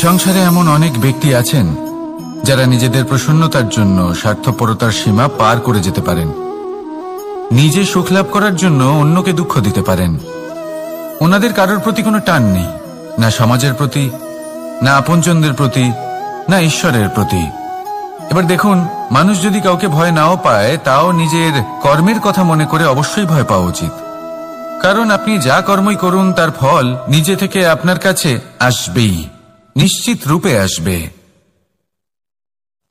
সংসারে এমন অনেক ব্যক্তি আছেন যারা নিজেদের প্রসন্নতার জন্য স্বার্থপরতার সীমা পার করে যেতে পারেন। নিজে সুখ লাভ করার জন্য অন্যকে দুঃখ দিতে পারেন। ওনাদের কারোর প্রতি কোনো টান নেই, না সমাজের প্রতি, না আপনজনদের প্রতি, না ঈশ্বরের প্রতি। এবার দেখুন, মানুষ যদি কাউকে ভয় নাও পায়, তাও নিজের কর্মের কথা মনে করে অবশ্যই ভয় পাওয়া উচিত। কারণ আপনি যা কর্মই করুন তার ফল নিজে থেকে আপনার কাছে আসবেই, নিশ্চিত রূপে আসবে।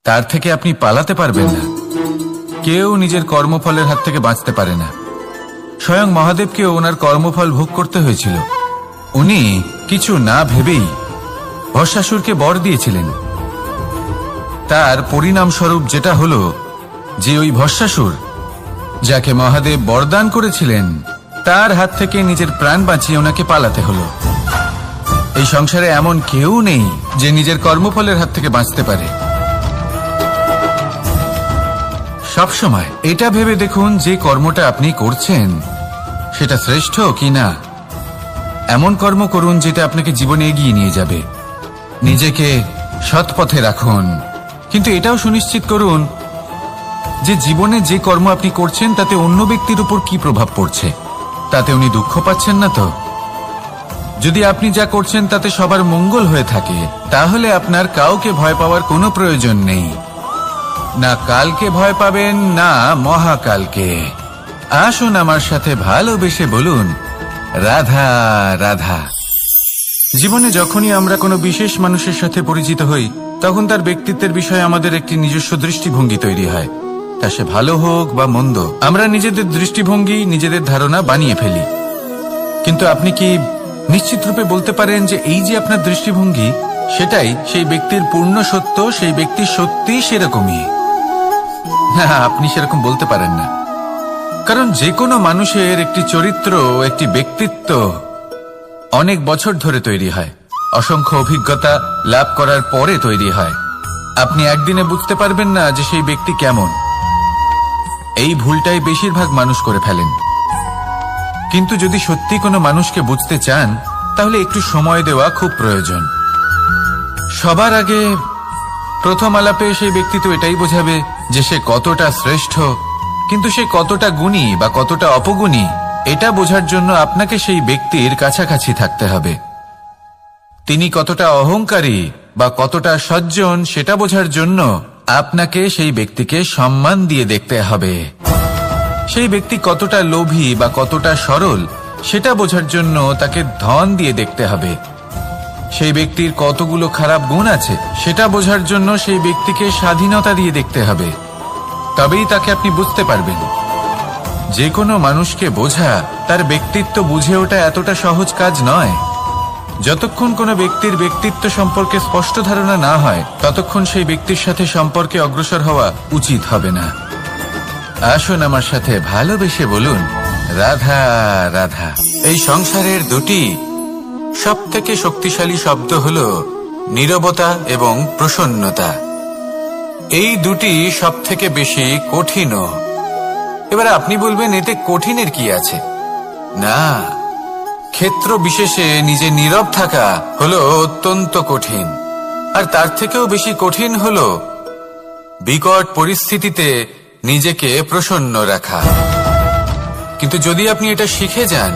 তার থেকে আপনি পালাতে পারবেন না। কেউ নিজের কর্মফলের হাত থেকে বাঁচতে পারে না। স্বয়ং মহাদেবকেও ওনার কর্মফল ভোগ করতে হয়েছিল। উনি কিছু না ভেবেই ভস্মাসুরকে বর দিয়েছিলেন। তার পরিণামস্বরূপ যেটা হলো যে ওই ভস্মাসুর, যাকে মহাদেব বরদান করেছিলেন, তার হাত থেকে নিজের প্রাণ বাঁচিয়ে ওনাকে পালাতে হলো। এই সংসারে এমন কেউ নেই যে নিজের কর্মফলের হাত থেকে বাঁচতে পারে। সবসময় এটা ভেবে দেখুন যে কর্মটা আপনি করছেন সেটা শ্রেষ্ঠ কি না। এমন কর্ম করুন যেটা আপনাকে জীবনে এগিয়ে নিয়ে যাবে। নিজেকে সৎ পথে রাখুন, কিন্তু এটাও সুনিশ্চিত করুন যে জীবনে যে কর্ম আপনি করছেন তাতে অন্য ব্যক্তির উপর কি প্রভাব পড়ছে, তাতে উনি দুঃখ পাচ্ছেন না তো। যদি আপনি যা করছেন তাতে সবার মঙ্গল হয়ে থাকে, তাহলে আপনার কাউকে ভয় পাওয়ার কোনো প্রয়োজন নেই। না কালকে ভয় পাবেন, না মহাকালকে। আসুন আমার সাথে ভালোবেসে বলুন, রাধা রাধা। জীবনে যখনই আমরা কোনো বিশেষ মানুষের সাথে পরিচিত হই, তখন তার ব্যক্তিত্বের বিষয়ে আমাদের একটি নিজস্ব দৃষ্টিভঙ্গি তৈরি হয়। তা সে ভালো হোক বা মন্দ, আমরা নিজেদের দৃষ্টিভঙ্গি, নিজেদের ধারণা বানিয়ে ফেলি। কিন্তু আপনি কি নিশ্চিত রূপে বলতে পারেন যে এই যে আপনার দৃষ্টিভঙ্গি, সেটাই সেই ব্যক্তির পূর্ণ সত্য, সেই ব্যক্তি সত্যি সেরকমই? না, আপনি সেরকম বলতে পারেন না। কারণ যে কোনো মানুষের একটি চরিত্র, একটি ব্যক্তিত্ব অনেক বছর ধরে তৈরি হয়, অসংখ্য অভিজ্ঞতা লাভ করার পরে তৈরি হয়। আপনি একদিনে বুঝতে পারবেন না যে সেই ব্যক্তি কেমন। এই ভুলটাই বেশিরভাগ মানুষ করে ফেলেন। কিন্তু যদি সত্যি কোনো মানুষকে বুঝতে চান, তাহলে একটু সময় দেওয়া খুব প্রয়োজন। সবার আগে প্রথম আলাপে সেই ব্যক্তি তো এটাই বোঝাবে যে সে কতটা শ্রেষ্ঠ, কিন্তু সে কতটা গুণী বা কতটা অপগুণী, এটা বোঝার জন্য আপনাকে সেই ব্যক্তির কাছাকাছি থাকতে হবে। তিনি কতটা অহংকারী বা কতটা সজ্জন, সেটা বোঝার জন্য আপনাকে সেই ব্যক্তিকে সম্মান দিয়ে দেখতে হবে। সেই ব্যক্তি কতটা লোভী বা কতটা সরল, সেটা বোঝার জন্য তাকে ধন দিয়ে দেখতে হবে। সেই ব্যক্তির কতগুলো খারাপ গুণ আছে, সেটা বোঝার জন্য সেই ব্যক্তিকে স্বাধীনতা দিয়ে দেখতে হবে। তবেই তাকে আপনি বুঝতে পারবেন। যে কোনো মানুষকে বোঝা, তার ব্যক্তিত্ব বুঝে ওঠা এতটা সহজ কাজ নয়। যতক্ষণ কোনো ব্যক্তির ব্যক্তিত্ব সম্পর্কে স্পষ্ট ধারণা না হয়, ততক্ষণ সেই ব্যক্তির সাথে সম্পর্কে অগ্রসর হওয়া উচিত হবে না। আসুন আমার সাথে ভালোবেসে বলুন, রাধা রাধা। এই সংসারের দুটি সবথেকে শক্তিশালী শব্দ হলো নীরবতা এবং প্রসন্নতা। এই দুটি সবথেকে বেশি কঠিনও। এবার আপনি বলবেন, এতে কঠিনের কি আছে? না, ক্ষেত্র বিশেষে নিজে নীরব থাকা হলো অত্যন্ত কঠিন। আর তার থেকেও বেশি কঠিন হলো বিকট পরিস্থিতিতে নিজেকে প্রসন্ন রাখা। কিন্তু যদি আপনি এটা শিখে যান,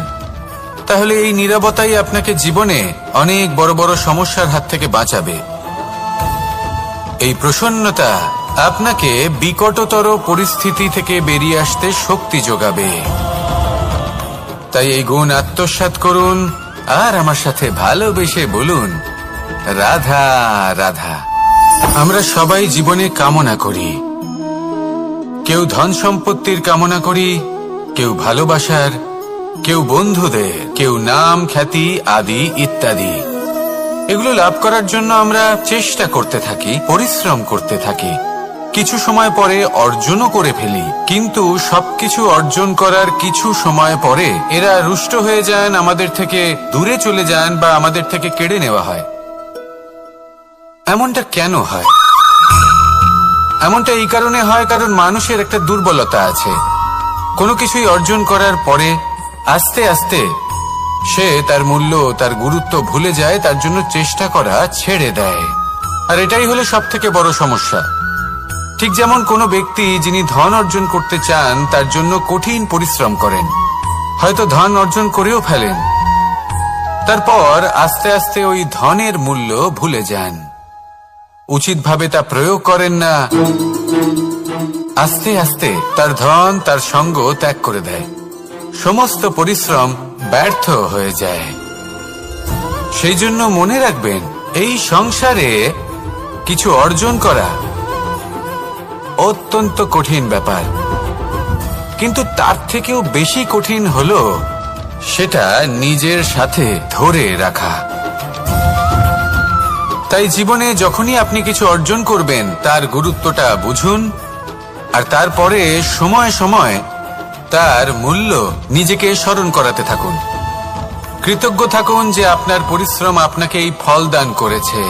তাহলে এই নীরবতাই আপনাকে জীবনে অনেক বড় বড় সমস্যার হাত থেকে বাঁচাবে। এই প্রসন্নতা আপনাকে বিকটতর পরিস্থিতি থেকে বেরিয়ে আসতে শক্তি যোগাবে। তাই এই গুণ আত্মসাৎ করুন আর আমার সাথে ভালোবেসে বলুন, রাধা রাধা। আমরা সবাই জীবনে কামনা করি। কেউ ধন সম্পত্তির কামনা করি, কেউ ভালোবাসার, কেউ বন্ধুদের, কেউ নাম খ্যাতি আদি ইত্যাদি। এগুলো লাভ করার জন্য আমরা চেষ্টা করতে থাকি, পরিশ্রম করতে থাকি। কিছু সময় পরে অর্জনও করে ফেলি, কিন্তু সবকিছু অর্জন করার কিছু সময় পরে এরা রুষ্ট হয়ে যান, আমাদের থেকে দূরে চলে যান বা আমাদের থেকে কেড়ে নেওয়া হয়। এমনটা কেন হয়? এমনটা এই কারণে হয় কারণ মানুষের একটা দুর্বলতা আছে। কোনো কিছুই অর্জন করার পরে আস্তে আস্তে সে তার মূল্য, তার গুরুত্ব ভুলে যায়, তার জন্য চেষ্টা করা ছেড়ে দেয়। আর এটাই হলো সবথেকে বড় সমস্যা। ঠিক যেমন কোনো ব্যক্তি যিনি ধন অর্জন করতে চান তার জন্য কঠিন পরিশ্রম করেন, হয়তো ধন অর্জন করেও ফেলেন, তারপর আস্তে আস্তে ওই ধনের মূল্য ভুলে যান, উচিতভাবে তা প্রয়োগ করেন না, আস্তে আস্তে তার ধন তার সঙ্গ ত্যাগ করে দেয়, সমস্ত পরিশ্রম ব্যর্থ হয়ে যায়। সেই জন্য মনে রাখবেন, এই সংসারে কিছু অর্জন করা অত্যন্ত কঠিন ব্যাপার, কিন্তু তার থেকেও বেশি কঠিন হলো সেটা নিজের সাথে ধরে রাখা। তাই জীবনে যখনই আপনি কিছু অর্জন করবেন তার গুরুত্বটা বুঝুন, আর তারপরে সময় সময় তার মূল্য নিজেকে স্মরণ করাতে থাকুন। কৃতজ্ঞ থাকুন যে আপনার পরিশ্রম আপনাকে এই ফল দান করেছে,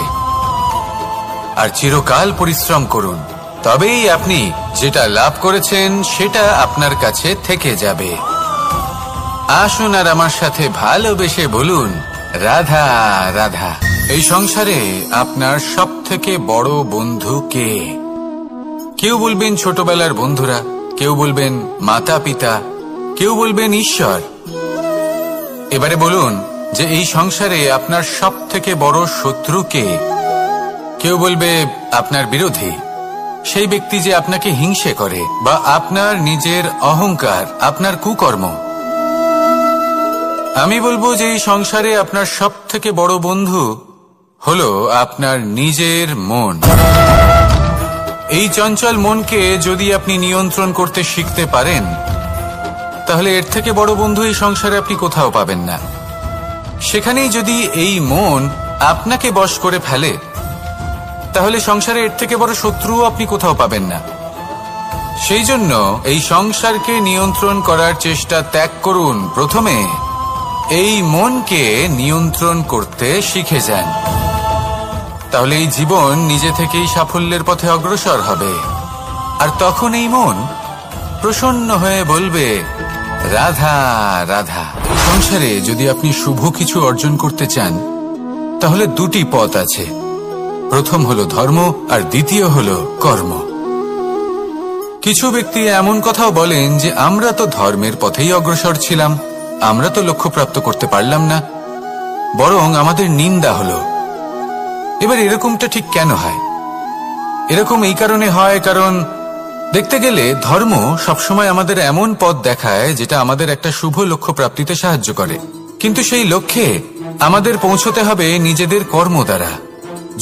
আর চিরকাল পরিশ্রম করুন, তবেই আপনি যেটা লাভ করেছেন সেটা আপনার কাছে থেকে যাবে। আসুন আর আমার সাথে ভালোবেসে বলুন, রাধা রাধা। এই সংসারে আপনার সবথেকে বড় বন্ধু কে? কেউ বলবেন ছোটবেলার বন্ধুরা, কেউ বলবেন মাতা পিতা, কেউ বলবেন ঈশ্বর। এবারে বলুন যে এই সংসারে আপনার সবথেকে বড় শত্রু কে? কেউ বলবে আপনার বিরোধী, সেই ব্যক্তি যে আপনাকে হিংসে করে, বা আপনার নিজের অহংকার, আপনার কুকর্ম। আমি বলবো যে এই সংসারে আপনার সবথেকে বড় বন্ধু হলো আপনার নিজের মন। এই চঞ্চল মনকে যদি আপনি নিয়ন্ত্রণ করতে শিখতে পারেন, তাহলে এর থেকে বড় বন্ধু এই সংসারে আপনি কোথাও পাবেন না। সেখানেই যদি এই মন আপনাকে বশ করে ফেলে, তাহলে সংসারে এর থেকে বড় শত্রুও আপনি কোথাও পাবেন না। সেই জন্য এই সংসারকে নিয়ন্ত্রণ করার চেষ্টা ত্যাগ করুন। প্রথমে এই মনকে নিয়ন্ত্রণ করতে শিখে যান, তাহলে এই জীবন নিজে থেকেই সাফল্যের পথে অগ্রসর হবে। আর তখন এই মন প্রসন্ন হয়ে বলবে, রাধা রাধা। সংসারে যদি আপনি শুভ কিছু অর্জন করতে চান, তাহলে দুটি পথ আছে। প্রথম হলো ধর্ম, আর দ্বিতীয় হলো কর্ম। কিছু ব্যক্তি এমন কথাও বলেন যে আমরা তো ধর্মের পথেই অগ্রসর ছিলাম, আমরা তো লক্ষ্যপ্রাপ্ত করতে পারলাম না, বরং আমাদের নিন্দা হলো। এবার এরকমটা ঠিক কেন হয়? এরকম এই কারণে হয়, কারণ দেখতে গেলে ধর্ম সবসময় আমাদের এমন পথ দেখায় যেটা আমাদের একটা শুভ লক্ষ্য প্রাপ্তিতে সাহায্য করে, কিন্তু সেই লক্ষ্যে আমাদের পৌঁছতে হবে নিজেদের কর্ম দ্বারা।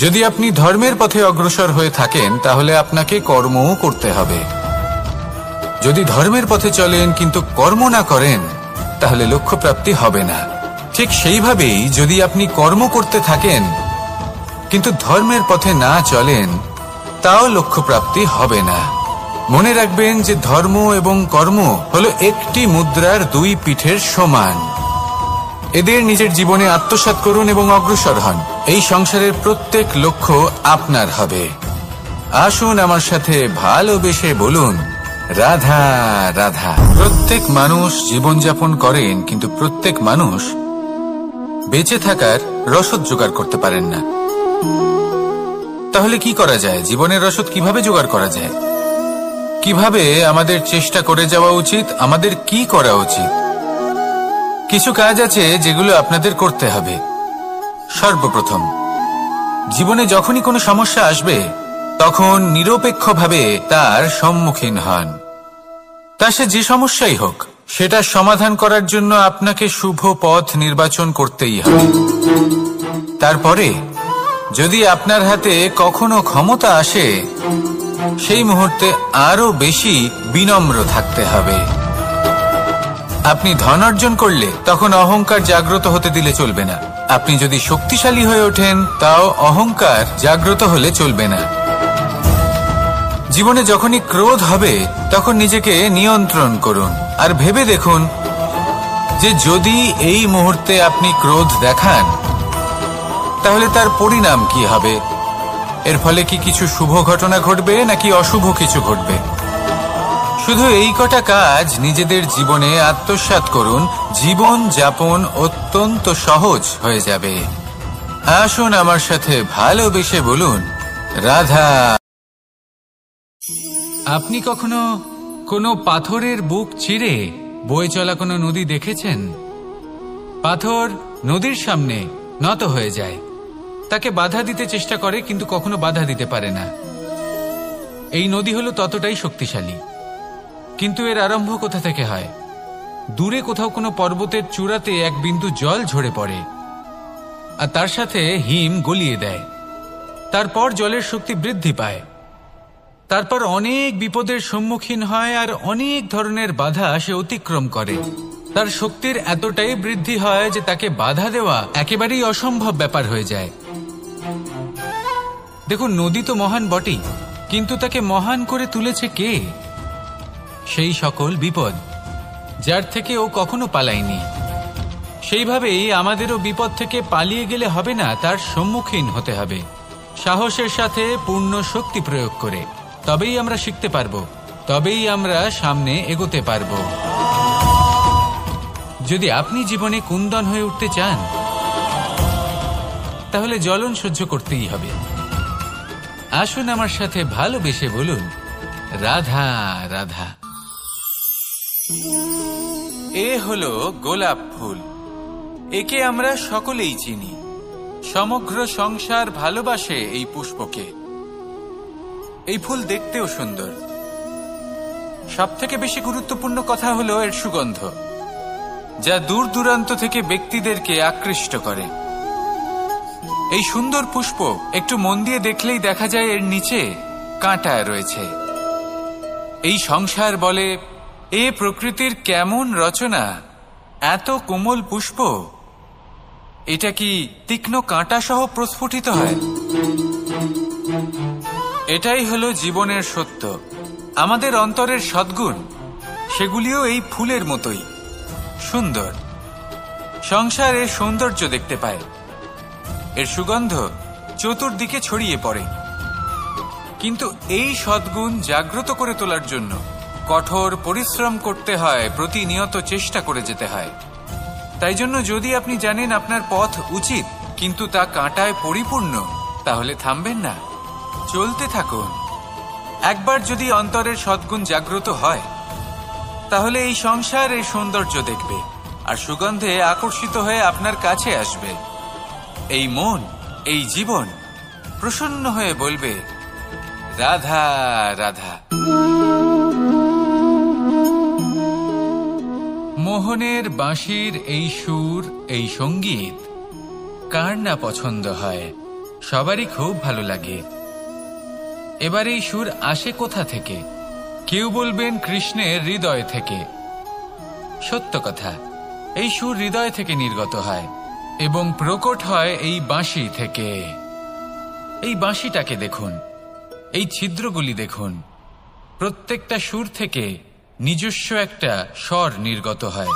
যদি আপনি ধর্মের পথে অগ্রসর হয়ে থাকেন, তাহলে আপনাকে কর্মও করতে হবে। যদি ধর্মের পথে চলেন কিন্তু কর্ম না করেন, তাহলে লক্ষ্য প্রাপ্তি হবে না। ঠিক সেইভাবেই যদি আপনি কর্ম করতে থাকেন কিন্তু ধর্মের পথে না চলেন, তাও লক্ষ্য প্রাপ্তি হবে না। মনে রাখবেন যে ধর্ম এবং কর্ম হলো একটি মুদ্রার দুই পিঠের সমান। এদের নিজের জীবনে আত্মসাৎ করুন এবং অগ্রসর হন। এই সংসারের প্রত্যেক লক্ষ্য আপনার হবে। আসুন আমার সাথে ভালোবেসে বলুন, রাধা রাধা। প্রত্যেক মানুষ জীবনযাপন করেন, কিন্তু প্রত্যেক মানুষ বেঁচে থাকার রসদ জোগাড় করতে পারেন না। তাহলে কি করা যায়? জীবনের রসদ কিভাবে জোগাড় করা যায়? কিভাবে আমাদের চেষ্টা করে যাওয়া উচিত? আমাদের কি করা উচিত? কিছু কাজ আছে যেগুলো আপনাদের করতে হবে। সর্বপ্রথম, জীবনে যখনই কোনো সমস্যা আসবে, তখন নিরপেক্ষভাবে তার সম্মুখীন হন। তা সে যে সমস্যাই হোক, সেটা সমাধান করার জন্য আপনাকে শুভ পথ নির্বাচন করতেই হবে। তারপরে যদি আপনার হাতে কখনো ক্ষমতা আসে, সেই মুহূর্তে আরো বেশি বিনম্র থাকতে হবে। আপনি ধন অর্জন করলে তখন অহংকার জাগ্রত হতে দিলে চলবে না। আপনি যদি শক্তিশালী হয়ে ওঠেন, তাও অহংকার জাগ্রত হলে চলবে না। জীবনে যখনই ক্রোধ হবে, তখন নিজেকে নিয়ন্ত্রণ করুন, আর ভেবে দেখুন যে যদি এই মুহূর্তে আপনি ক্রোধ দেখান, তাহলে তার পরিণাম কি হবে। এর ফলে কি কিছু শুভ ঘটনা ঘটবে নাকি অশুভ কিছু ঘটবে? শুধু এই কটা কাজ নিজেদের জীবনে আত্মসাৎ করুন, জীবন যাপন অত্যন্ত সহজ হয়ে যাবে। আসুন আমার সাথে ভালোবেসে বলুন, রাধা। আপনি কখনো কোনো পাথরের বুক চিরে বয়ে চলা কোনো নদী দেখেছেন? পাথর নদীর সামনে নত হয়ে যায়, তাকে বাধা দিতে চেষ্টা করে কিন্তু কখনো বাধা দিতে পারে না। এই নদী হলো ততটাই শক্তিশালী, কিন্তু এর আরম্ভ কোথা থেকে হয়? দূরে কোথাও কোনো পর্বতের চূড়াতে এক বিন্দু জল ঝরে পড়ে আর তার সাথে হিম গলিয়ে দেয়। তারপর জলের শক্তি বৃদ্ধি পায়, তারপর অনেক বিপদের সম্মুখীন হয় আর অনেক ধরনের বাধা সে অতিক্রম করে। তার শক্তির এতটাই বৃদ্ধি হয় যে তাকে বাধা দেওয়া একেবারেই অসম্ভব ব্যাপার হয়ে যায়। দেখুন, নদী তো মহান বটেই, কিন্তু তাকে মহান করে তুলেছে কে? সেই সকল বিপদ যার থেকে ও কখনো পালায়নি। সেইভাবেই আমাদেরও বিপদ থেকে পালিয়ে গেলে হবে না, তার সম্মুখীন হতে হবে সাহসের সাথে, পূর্ণ শক্তি প্রয়োগ করে। তবেই আমরা শিখতে পারবো, তবেই আমরা সামনে এগোতে পারবো। যদি আপনি জীবনে কুন্দন হয়ে উঠতে চান, তাহলে জ্বলন সহ্য করতেই হবে। আসুন আমার সাথে ভালোবেসে বলুন, রাধা রাধা। এ হলো গোলাপ ফুল। একে আমরা সকলেই চিনি। সমগ্র সংসার ভালোবাসে এই পুষ্পকে। এই ফুল দেখতেও সুন্দর। সবথেকে বেশি গুরুত্বপূর্ণ কথা হলো এর সুগন্ধ, যা দূর দূরান্ত থেকে ব্যক্তিদেরকে আকৃষ্ট করে। এই সুন্দর পুষ্প একটু মন দিয়ে দেখলেই দেখা যায় এর নিচে কাঁটা রয়েছে। এই সংসার বলে, এ প্রকৃতির কেমন রচনা, এত কোমল পুষ্প, এটা কি তীক্ষ্ণ কাঁটা সহ প্রস্ফুটিত হয়? এটাই হলো জীবনের সত্য। আমাদের অন্তরের সদ্গুণ, সেগুলিও এই ফুলের মতোই সুন্দর। সংসার এর সৌন্দর্য দেখতে পায়, এর সুগন্ধ চতুর্দিকে ছড়িয়ে পড়ে। কিন্তু এই সদ্গুণ জাগ্রত করে তোলার জন্য কঠোর পরিশ্রম করতে হয়, প্রতিনিয়ত চেষ্টা করে যেতে হয়। তাই জন্য যদি আপনি জানেন আপনার পথ উচিত কিন্তু তা কাঁটায় পরিপূর্ণ, তাহলে থামবেন না, চলতে থাকুন। একবার যদি অন্তরের সদ্গুণ জাগ্রত হয়, তাহলে এই সংসার এর সৌন্দর্য দেখবে আর সুগন্ধে আকর্ষিত হয়ে আপনার কাছে আসবে। এই মন, এই জীবন প্রসন্ন হয়ে বলবে, রাধা রাধা। মোহনের বাঁশির এই সুর, এই সঙ্গীত কার না পছন্দ হয়? সবারই খুব ভালো লাগে। এবার এই সুর আসে কোথা থেকে? কেউ বলবেন কৃষ্ণের হৃদয় থেকে। সত্য কথা, এই সুর হৃদয় থেকে নির্গত হয় এবং প্রকট হয় এই বাঁশি থেকে। এই বাঁশিটাকে দেখুন, এই ছিদ্রগুলি দেখুন, প্রত্যেকটা সুর থেকে নিজস্ব একটা স্বর নির্গত হয়।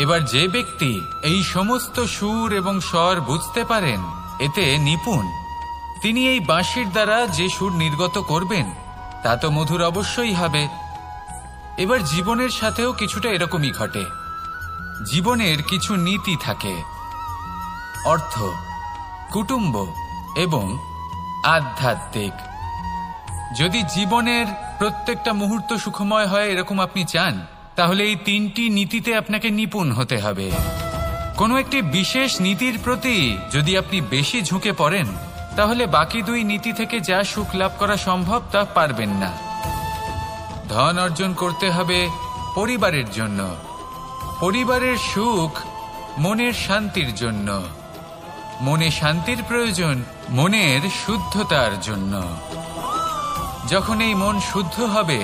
এবার যে ব্যক্তি এই সমস্ত সুর এবং স্বর বুঝতে পারেন, এতে নিপুণ, তিনি এই বাঁশির দ্বারা যে সুর নির্গত করবেন তা তো মধুর অবশ্যই হবে। এবার জীবনের সাথেও কিছুটা এরকমই ঘটে। জীবনের কিছু নীতি থাকে, অর্থ, কুটুম্ব এবং আধ্যাত্মিক। যদি জীবনের প্রত্যেকটা মুহূর্ত সুখময় হয় এরকম আপনি চান, তাহলে এই তিনটি নীতিতে আপনাকে নিপুণ হতে হবে। কোনো একটি বিশেষ নীতির প্রতি যদি আপনি বেশি ঝুঁকে পড়েন, তাহলে বাকি দুই নীতি থেকে যা সুখ লাভ করা সম্ভব তা পারবেন না। ধন অর্জন করতে হবে পরিবারের জন্য, পরিবারের সুখ মনের শান্তির জন্য, মনে শান্তির প্রয়োজন মনের শুদ্ধতার জন্য। যখন এই মন শুদ্ধ হবে,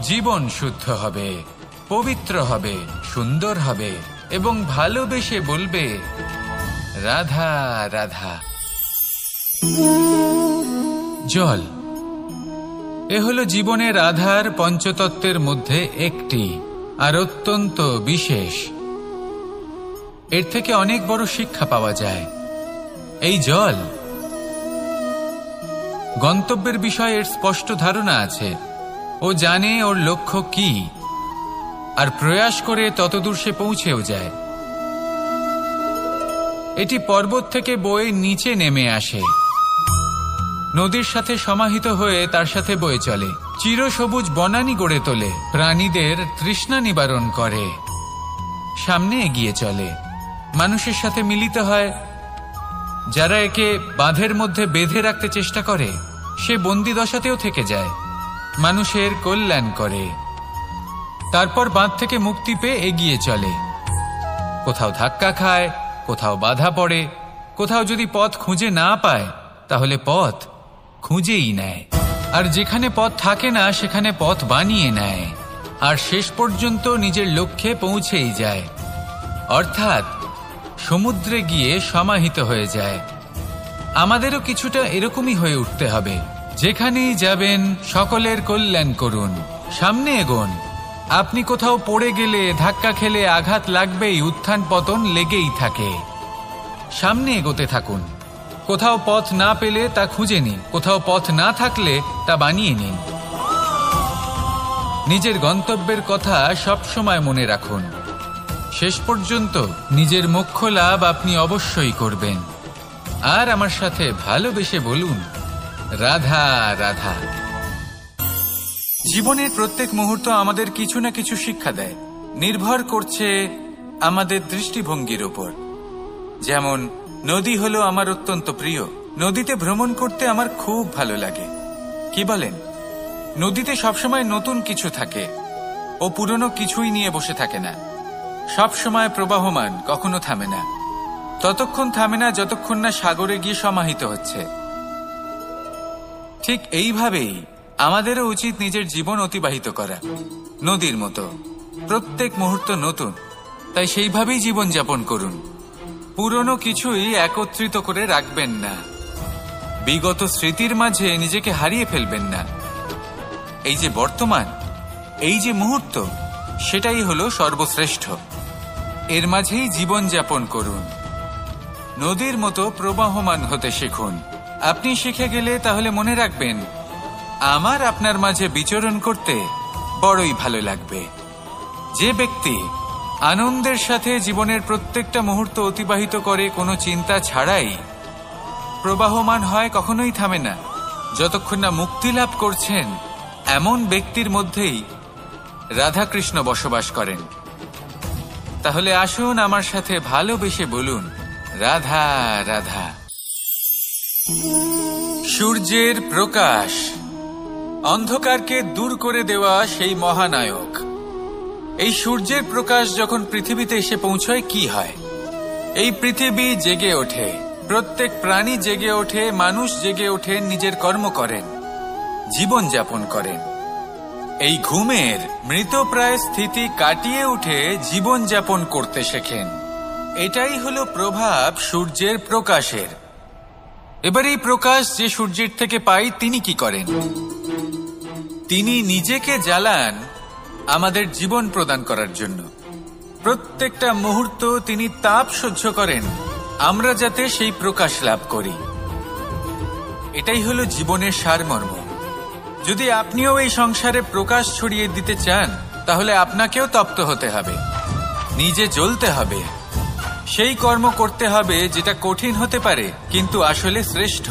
জীবন শুদ্ধ হবে, পবিত্র হবে, সুন্দর হবে এবং ভালোবেসে বলবে, রাধা রাধা। জল, এ হলো জীবনের আধার, পঞ্চতত্ত্বের মধ্যে একটি, আর অত্যন্ত বিশেষ। এর থেকে অনেক বড় শিক্ষা পাওয়া যায়। এই জল, গন্তব্যের বিষয়ে এর স্পষ্ট ধারণা আছে। ও জানে ওর লক্ষ্য কি, আর প্রয়াস করে ততদূর সে পৌঁছেও যায়। এটি পর্বত থেকে বয়ে নিচে নেমে আসে, নদীর সাথে সমাহিত হয়ে তার সাথে বয়ে চলে, চিরসবুজ বনানী গড়ে তোলে, প্রাণীদের তৃষ্ণা নিবারণ করে, সামনে এগিয়ে চলে, মানুষের সাথে মিলিত হয়। যারা একে বাঁধের মধ্যে বেঁধে রাখতে চেষ্টা করে সে বন্দি দশাতেও থেকে যায়, মানুষের কল্যাণ করে। তারপর বাঁধ থেকে মুক্তি পেয়ে এগিয়ে চলে, কোথাও ধাক্কা খায়, কোথাও বাধা পড়ে, কোথাও যদি পথ খুঁজে না পায় তাহলে পথ খুঁজেই নেয়, আর যেখানে পথ থাকে না সেখানে পথ বানিয়ে নেয়, আর শেষ পর্যন্ত নিজের লক্ষ্যে পৌঁছেই যায়, অর্থাৎ সমুদ্রে গিয়ে সমাহিত হয়ে যায়। আমাদেরও কিছুটা এরকমই হয়ে উঠতে হবে। যেখানেই যাবেন সকলের কল্যাণ করুন, সামনে এগোন। আপনি কোথাও পড়ে গেলে, ধাক্কা খেলে আঘাত লাগবেই, উত্থান পতন লেগেই থাকে। সামনে এগোতে থাকুন। কোথাও পথ না পেলে তা খুঁজে নিন, কোথাও পথ না থাকলে তা বানিয়ে নিন। নিজের গন্তব্যের কথা সব সময় মনে রাখুন। শেষ পর্যন্ত নিজের মোক্ষ লাভ আপনি অবশ্যই করবেন। আর আমার সাথে ভালোবেসে বলুন, রাধা রাধা। জীবনের প্রত্যেক মুহূর্ত আমাদের কিছু না কিছু শিক্ষা দেয়, নির্ভর করছে আমাদের দৃষ্টিভঙ্গির উপর। যেমন নদী হলো আমার অত্যন্ত প্রিয়, নদীতে ভ্রমণ করতে আমার খুব ভালো লাগে। কি বলেন? নদীতে সবসময় নতুন কিছু থাকে, ও পুরনো কিছুই নিয়ে বসে থাকে না, সব সময় প্রবাহমান, কখনো থামে না। ততক্ষণ থামে না যতক্ষণ না সাগরে গিয়ে সমাহিত হচ্ছে। ঠিক এইভাবেই আমাদেরও উচিত নিজের জীবন অতিবাহিত করা, নদীর মতো। প্রত্যেক মুহূর্ত নতুন, তাই সেইভাবেই জীবন যাপন করুন। পুরনো কিছুই একত্রিত করে রাখবেন না, বিগত স্মৃতির মাঝে নিজেকে হারিয়ে ফেলবেন না। এই যে বর্তমান, এই যে মুহূর্ত, সেটাই হলো সর্বশ্রেষ্ঠ। এর মাঝেই জীবন যাপন করুন, নদীর মতো প্রবাহমান হতে শিখুন। আপনি শিখে গেলে তাহলে মনে রাখবেন, আমার আপনার মাঝে বিচরণ করতে বড়ই ভালো লাগবে। যে ব্যক্তি আনন্দের সাথে জীবনের প্রত্যেকটা মুহূর্ত অতিবাহিত করে কোনো চিন্তা ছাড়াই, প্রবাহমান হয়, কখনোই থামে না, যতক্ষণ না মুক্তি লাভ করছেন, এমন ব্যক্তির মধ্যেই রাধাকৃষ্ণ বসবাস করেন। তাহলে আসুন আমার সাথে ভালোবেসে বলুন, রাধা রাধা। সূর্যের প্রকাশ, অন্ধকারকে দূর করে দেওয়া সেই মহানায়ক। এই সূর্যের প্রকাশ যখন পৃথিবীতে এসে পৌঁছয় কি হয়? এই পৃথিবী জেগে ওঠে, প্রত্যেক প্রাণী জেগে ওঠে, মানুষ জেগে ওঠে, নিজের কর্ম করেন, জীবন যাপন করেন। এই ঘুমের মৃতপ্রায় স্থিতি কাটিয়ে উঠে জীবন যাপন করতে শেখেন। এটাই হলো প্রভাব সূর্যের প্রকাশের। এবার এই প্রকাশ যে সূর্যের থেকে পাই, তিনি কি করেন? তিনি নিজেকে জ্বালান আমাদের জীবন প্রদান করার জন্য। প্রত্যেকটা মুহূর্ত তিনি তাপ সহ্য করেন, আমরা যাতে সেই প্রকাশ লাভ করি। এটাই হলো জীবনের সারমর্ম। যদি আপনিও এই সংসারে প্রকাশ ছড়িয়ে দিতে চান, তাহলে আপনাকেও তপ্ত হতে হবে, নিজে জ্বলতে হবে, সেই কর্ম করতে হবে যেটা কঠিন হতে পারে কিন্তু আসলে শ্রেষ্ঠ।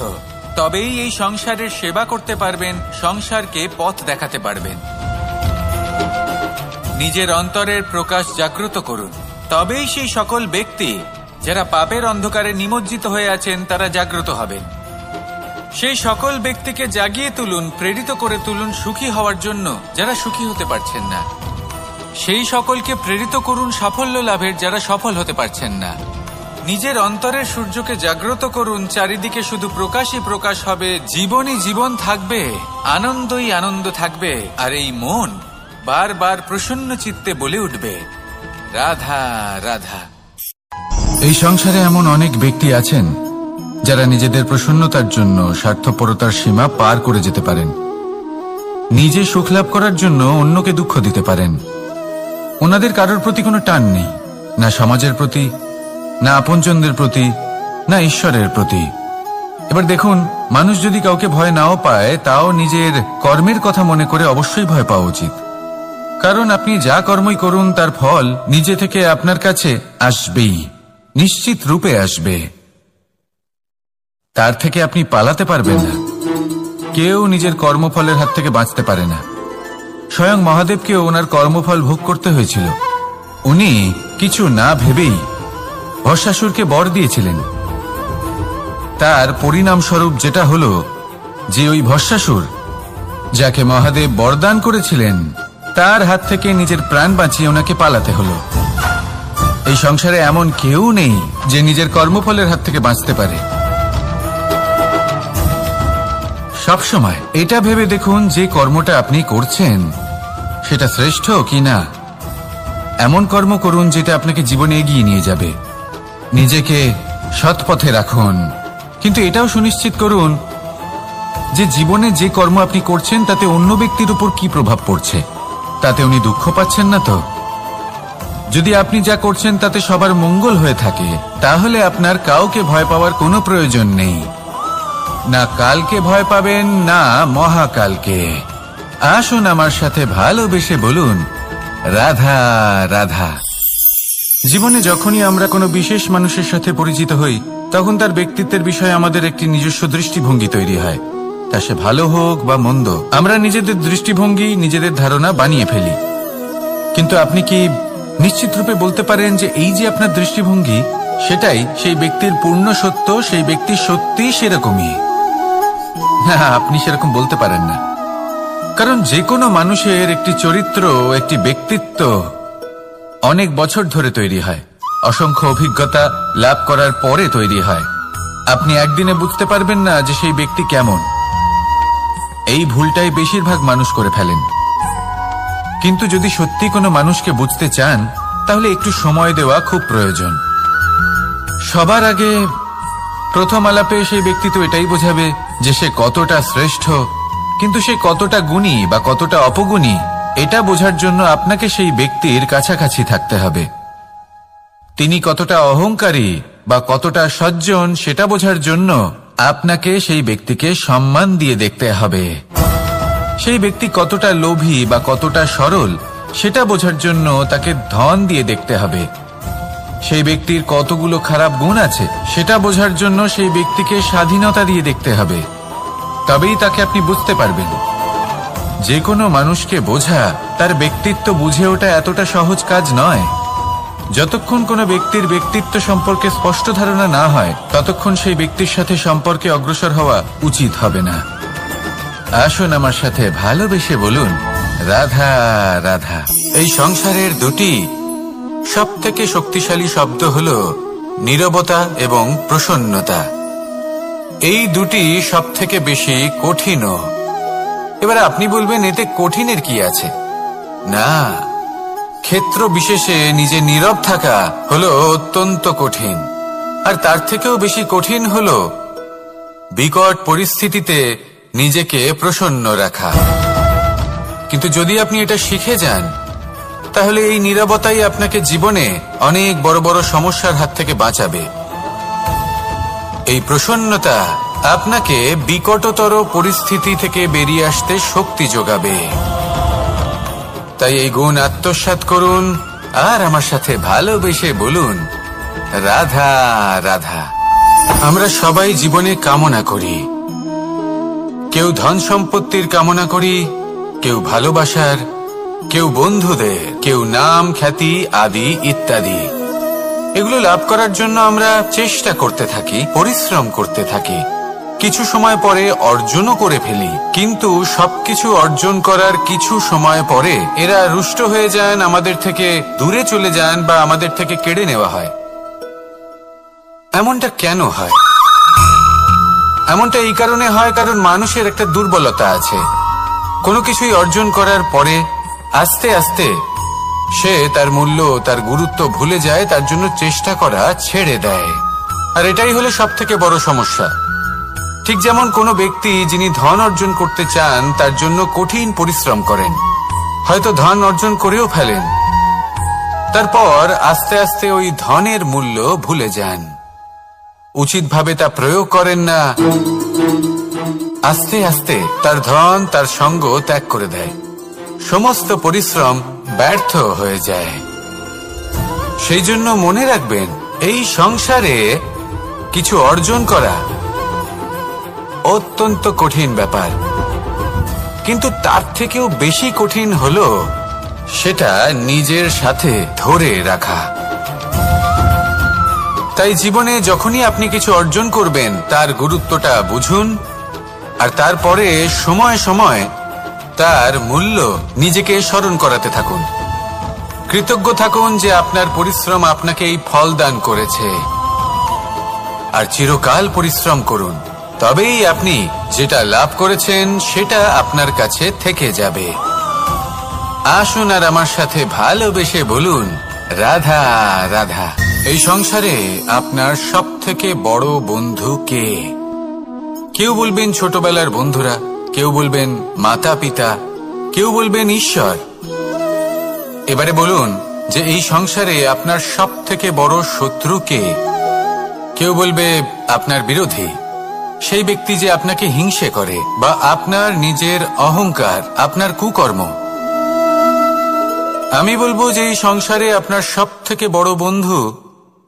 তবেই এই সংসারের সেবা করতে পারবেন, সংসারকে পথ দেখাতে পারবেন। নিজের অন্তরের প্রকাশ জাগ্রত করুন, তবেই সেই সকল ব্যক্তি যারা পাপের অন্ধকারে নিমজ্জিত হয়ে আছেন তারা জাগ্রত হবেন। সেই সকল ব্যক্তিকে জাগিয়ে তুলুন, প্রেরিত করে তুলুন সুখী হওয়ার জন্য যারা সুখী হতে পারছেন না। সেই সকলকে প্রেরিত করুন সাফল্য লাভের যারা সফল হতে পারছেন না। নিজের অন্তরের সূর্যকে জাগ্রত করুন, চারিদিকে শুধু প্রকাশই প্রকাশ হবে, জীবনই জীবন থাকবে, আনন্দই আনন্দ থাকবে, আর এই মন বারবার প্রসন্ন চিত্তে বলে উঠবে, রাধা রাধা। এই সংসারে এমন অনেক ব্যক্তি আছেন যারা নিজেদের প্রসন্নতার জন্য স্বার্থপরতার সীমা পার করে যেতে পারেন, নিজে সুখ লাভ করার জন্য অন্যকে দুঃখ দিতে পারেন। ওনাদের কারোর প্রতি কোনো টান নেই, না সমাজের প্রতি, না আপনজনদের প্রতি, না ঈশ্বরের প্রতি। এবার দেখুন, মানুষ যদি কাউকে ভয় নাও পায়, তাও নিজের কর্মের কথা মনে করে অবশ্যই ভয় পাওয়া উচিত। কারণ আপনি যা কর্মই করুন তার ফল নিজে থেকে আপনার কাছে আসবেই, নিশ্চিত রূপে আসবে। তার থেকে আপনি পালাতে পারবেন না। কেউ নিজের কর্মফলের হাত থেকে বাঁচতে পারে না। স্বয়ং মহাদেবকেও ওনার কর্মফল ভোগ করতে হয়েছিল। উনি কিছু না ভেবেই ভস্মাসুরকে বর দিয়েছিলেন। তার পরিণামস্বরূপ যেটা হলো যে ওই ভস্মাসুর, যাকে মহাদেব বরদান করেছিলেন, তার হাত থেকে নিজের প্রাণ বাঁচিয়ে ওনাকে পালাতে হলো। এই সংসারে এমন কেউ নেই যে নিজের কর্মফলের হাত থেকে বাঁচতে পারে। সবসময় এটা ভেবে দেখুন যে কর্মটা আপনি করছেন সেটা শ্রেষ্ঠ কি না। এমন কর্ম করুন যেটা আপনাকে জীবনে এগিয়ে নিয়ে যাবে। নিজেকে সৎ পথে রাখুন, কিন্তু এটাও সুনিশ্চিত করুন যে জীবনে যে কর্ম আপনি করছেন তাতে অন্য ব্যক্তির উপর কি প্রভাব পড়ছে, তাতে উনি দুঃখ পাচ্ছেন না তো। যদি আপনি যা করছেন তাতে সবার মঙ্গল হয়ে থাকে, তাহলে আপনার কাউকে ভয় পাওয়ার কোনো প্রয়োজন নেই। না কালকে ভয় পাবেন, না মহাকালকে। আসুন আমার সাথে ভালোবেসে বলুন, রাধা রাধা। জীবনে যখনই আমরা কোনো বিশেষ মানুষের সাথে পরিচিত হই, তখন তার ব্যক্তিত্বের বিষয়ে আমাদের একটি নিজস্ব দৃষ্টিভঙ্গি তৈরি হয়। তা সে ভালো হোক বা মন্দ, আমরা নিজেদের দৃষ্টিভঙ্গি, নিজেদের ধারণা বানিয়ে ফেলি। কিন্তু আপনি কি নিশ্চিত রূপে বলতে পারেন যে এই যে আপনার দৃষ্টিভঙ্গি, সেটাই সেই ব্যক্তির পূর্ণ সত্য, সেই ব্যক্তি সত্যি সেরকমই? না, আপনি সেরকম বলতে পারেন না। কারণ যে কোনো মানুষের একটি চরিত্র, একটি ব্যক্তিত্ব অনেক বছর ধরে তৈরি হয়, অসংখ্য অভিজ্ঞতা লাভ করার পরে তৈরি হয়। আপনি একদিনে বুঝতে পারবেন না যে সেই ব্যক্তি কেমন। এই ভুলটাই বেশিরভাগ মানুষ করে ফেলেন। কিন্তু যদি সত্যি কোনো মানুষকে বুঝতে চান, তাহলে একটু সময় দেওয়া খুব প্রয়োজন। সবার আগে প্রথম আলাপে সেই ব্যক্তি তো এটাই বোঝাবে যে সে কতটা শ্রেষ্ঠ, কিন্তু সে কতটা গুণী বা কতটা অপগুণী, এটা বোঝার জন্য আপনাকে সেই ব্যক্তির কাছাকাছি থাকতে হবে। তিনি কতটা অহংকারী বা কতটা সজ্জন, সেটা বোঝার জন্য আপনাকে সেই ব্যক্তিকে সম্মান দিয়ে দেখতে হবে। সেই ব্যক্তি কতটা লোভী বা কতটা সরল, সেটা বোঝার জন্য তাকে ধন দিয়ে দেখতে হবে। সেই ব্যক্তির কতগুলো খারাপ গুণ আছে, সেটা বোঝার জন্য সেই ব্যক্তিকে স্বাধীনতা দিয়ে দেখতে হবে। তবেই তাকে আপনি বুঝতে পারবেন। যে কোনো মানুষকে বোঝা, তার ব্যক্তিত্ব বুঝে ওঠা এতটা সহজ কাজ নয়। যতক্ষণ কোনো ব্যক্তির ব্যক্তিত্ব সম্পর্কে স্পষ্ট ধারণা না হয়, ততক্ষণ সেই ব্যক্তির সাথে সম্পর্কে অগ্রসর হওয়া উচিত হবে না। আসুন আমার সাথে ভালোবেসে বলুন, রাধা রাধা। এই সংসারের দুটি সবথেকে শক্তিশালী শব্দ হল নীরবতা এবং প্রসন্নতা। এই দুটি সবথেকে বেশি কঠিনও। এবার আপনি বলবেন, এতে কঠিনের কি আছে? না, ক্ষেত্র বিশেষে নিজে নীরব থাকা হলো অত্যন্ত কঠিন। আর তার থেকেও বেশি কঠিন হলো বিকট পরিস্থিতিতে নিজেকে প্রসন্ন রাখা। কিন্তু যদি আপনি এটা শিখে যান, তাহলে এই নীরবতাই আপনাকে জীবনে অনেক বড় বড় সমস্যার হাত থেকে বাঁচাবে। এই প্রসন্নতা আপনাকে বিকটতর পরিস্থিতি থেকে বেরিয়ে আসতে শক্তি যোগাবে। তাই এই গুণ আত্মসাৎ করুন আর আমার সাথে ভালোবেসে বলুন, রাধা রাধা। আমরা সবাই জীবনে কামনা করি। কেউ ধন সম্পত্তির কামনা করি, কেউ ভালোবাসার, কেউ বন্ধুদের, কেউ নাম খ্যাতি আদি ইত্যাদি। এগুলো লাভ করার জন্য আমরা চেষ্টা করতে থাকি, পরিশ্রম করতে থাকি। কিছু সময় পরে অর্জনও করে ফেলি, কিন্তু সবকিছু অর্জন করার কিছু সময় পরে এরা রুষ্ট হয়ে যান, আমাদের থেকে দূরে চলে যান বা আমাদের থেকে কেড়ে নেওয়া হয়। এমনটা কেন হয়? এমনটা এই কারণে হয় কারণ মানুষের একটা দুর্বলতা আছে। কোনো কিছুই অর্জন করার পরে আস্তে আস্তে সে তার মূল্য, তার গুরুত্ব ভুলে যায়, তার জন্য চেষ্টা করা ছেড়ে দেয়। আর এটাই হলো সবথেকে বড় সমস্যা। ঠিক যেমন কোনো ব্যক্তি যিনি ধন অর্জন করতে চান, তার জন্য কঠিন পরিশ্রম করেন, হয়তো ধন অর্জন করেও ফেলেন, তারপর আস্তে আস্তে ওই ধনের মূল্য ভুলে যান। উচিতভাবে তা প্রয়োগ করেন না, আস্তে আস্তে তার ধন তার সঙ্গ ত্যাগ করে দেয়। সমস্ত পরিশ্রম ব্যর্থ হয়ে যায়। সেই জন্য মনে রাখবেন, এই সংসারে কিছু অর্জন করা অত্যন্ত কঠিন ব্যাপার, কিন্তু তার থেকেও বেশি কঠিন হলো সেটা নিজের সাথে ধরে রাখা। তাই জীবনে যখনই আপনি কিছু অর্জন করবেন তার গুরুত্বটা বুঝুন, আর তারপরে সময় সময় তার মূল্য নিজেকে স্মরণ করাতে থাকুন। কৃতজ্ঞ থাকুন যে আপনার পরিশ্রম আপনাকে এই ফল দান করেছে, আর চিরকাল পরিশ্রম করুন। তবেই আপনি যেটা লাভ করেছেন সেটা আপনার কাছে থেকে যাবে। আসুন আর আমার সাথে ভালোবেসে বলুন, রাধা রাধা। এই সংসারে আপনার সবথেকে বড় বন্ধু কে? কেউ বলবেন ছোটবেলার বন্ধুরা, কেউ বলবেন মাতা পিতা, কেউ বলবেন ঈশ্বর। এবারে বলুন যে এই সংসারে আপনার সবথেকে বড় শত্রু কে? কেউ বলবে আপনার বিরোধী, সেই ব্যক্তি যে আপনাকে হিংসে করে, বা আপনার নিজের অহংকার, আপনার কুকর্ম। আমি বলবো যে এই সংসারে আপনার সবথেকে বড় বন্ধু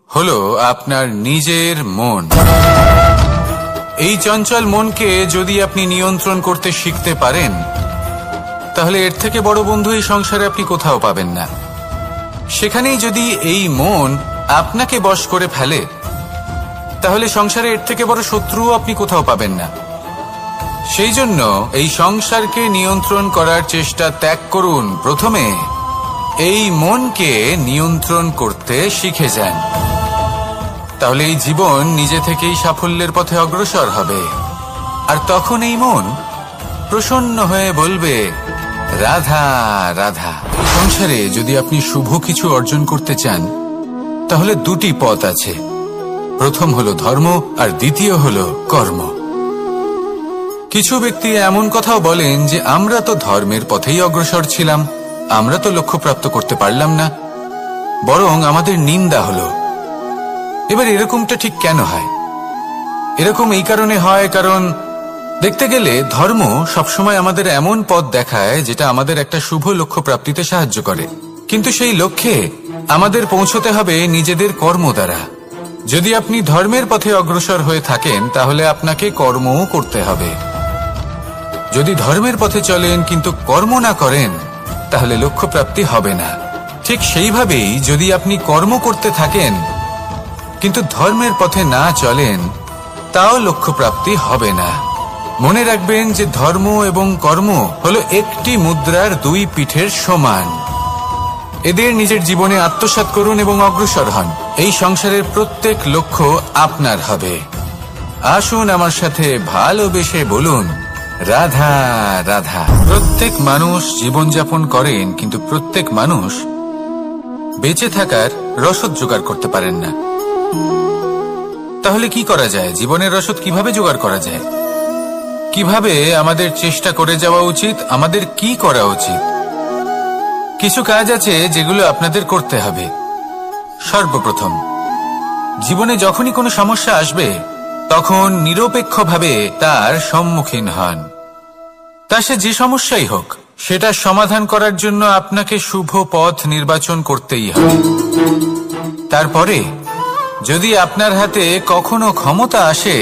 হলো আপনার নিজের মন। এই চঞ্চল মনকে যদি আপনি নিয়ন্ত্রণ করতে শিখতে পারেন, তাহলে এর থেকে বড় বন্ধু এই সংসারে আপনি কোথাও পাবেন না। সেখানেই যদি এই মন আপনাকে বশ করে ফেলে, তাহলে সংসারে এর থেকে বড় শত্রুও আপনি কোথাও পাবেন না। সেই জন্য এই সংসারকে নিয়ন্ত্রণ করার চেষ্টা ত্যাগ করুন। প্রথমে এই মনকে নিয়ন্ত্রণ করতে শিখে যান, তাহলে এই জীবন নিজে থেকেই সাফল্যের পথে অগ্রসর হবে। আর তখন এই মন প্রসন্ন হয়ে বলবে, রাধা রাধা। সংসারে যদি আপনি শুভ কিছু অর্জন করতে চান, তাহলে দুটি পথ আছে। প্রথম হলো ধর্ম, আর দ্বিতীয় হলো কর্ম। কিছু ব্যক্তি এমন কথাও বলেন যে আমরা তো ধর্মের পথেই অগ্রসর ছিলাম, আমরা তো লক্ষ্য প্রাপ্ত করতে পারলাম না, বরং আমাদের নিন্দা হলো। এবার এরকমটা ঠিক কেন হয়? এরকম এই কারণে হয়, কারণ দেখতে গেলে ধর্ম সবসময় আমাদের এমন পথ দেখায় যেটা আমাদের একটা শুভ লক্ষ্য প্রাপ্তিতে সাহায্য করে, কিন্তু সেই লক্ষ্যে আমাদের পৌঁছতে হবে নিজেদের কর্ম দ্বারা। যদি আপনি ধর্মের পথে অগ্রসর হয়ে থাকেন, তাহলে আপনাকে কর্মও করতে হবে। যদি ধর্মের পথে চলেন কিন্তু কর্ম না করেন, তাহলে লক্ষ্য প্রাপ্তি হবে না। ঠিক সেইভাবেই যদি আপনি কর্ম করতে থাকেন কিন্তু ধর্মের পথে না চলেন, তাও লক্ষ্য প্রাপ্তি হবে না। মনে রাখবেন যে ধর্ম এবং কর্ম হলো একটি মুদ্রার দুই পিঠের সমান। এদের নিজের জীবনে আত্মসাৎ করুন এবং অগ্রসর হন। এই সংসারের প্রত্যেক লক্ষ্য আপনার হবে। আসুন আমার সাথে ভালোবেসে বলুন, রাধা রাধা। প্রত্যেক মানুষ জীবনযাপন করেন, কিন্তু প্রত্যেক মানুষ বেঁচে থাকার রসদ জোগাড় করতে পারেন না। তাহলে কি করা যায়? জীবনের রসদ কিভাবে জোগাড় করা যায়? কিভাবে আমাদের চেষ্টা করে যাওয়া উচিত? আমাদের কি করা উচিত? কিছু কাজ আছে যেগুলো আপনাদের করতে হবে। সর্বপ্রথম, জীবনে যখনই কোনো সমস্যা আসবে, তখন নিরপেক্ষভাবে তার সম্মুখীন হন। তা সে যে সমস্যাই হোক, সেটা সমাধান করার জন্য আপনাকে শুভ পথ নির্বাচন করতেই হবে। তারপরে যদি আপনার হাতে কখনো ক্ষমতা আসে,